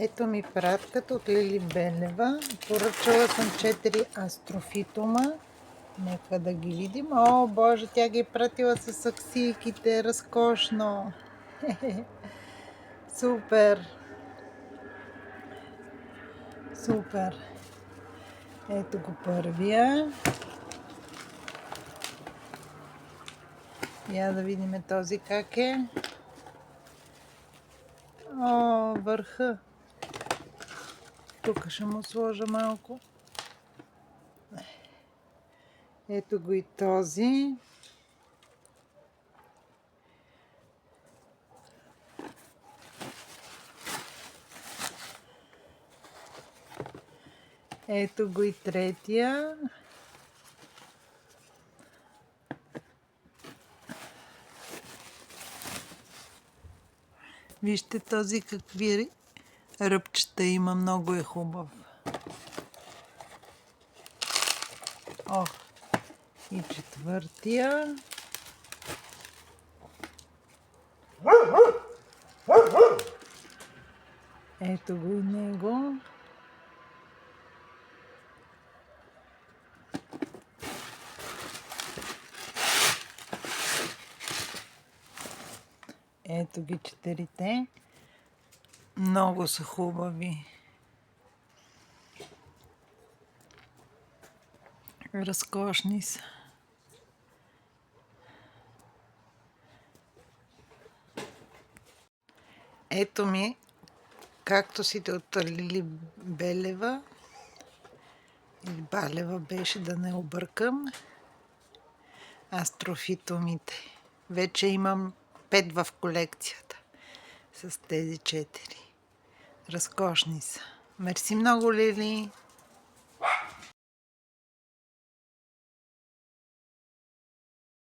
Ето ми пратката от Лили Белева. Поръчала съм 4 астрофитума. Нека да ги видим. О, боже, тя ги е пратила с аксийките. Разкошно. Супер. Супер. Ето го първия. Я да видим този как е. О, върха. Тук ще му сложа малко. Ето го и този. Ето го и третия. Вижте този какви ръбчета има, много е хубав. О, и четвъртия. Ето го и него. Ето ги четирите. Много са хубави. Разкошни са. Ето ми кактусите от Лили Белева. Или Балева беше, да не объркам. Астрофитумите. Вече имам 5 в колекцията. С тези 4. Разкошни са. Мерси много, Лили!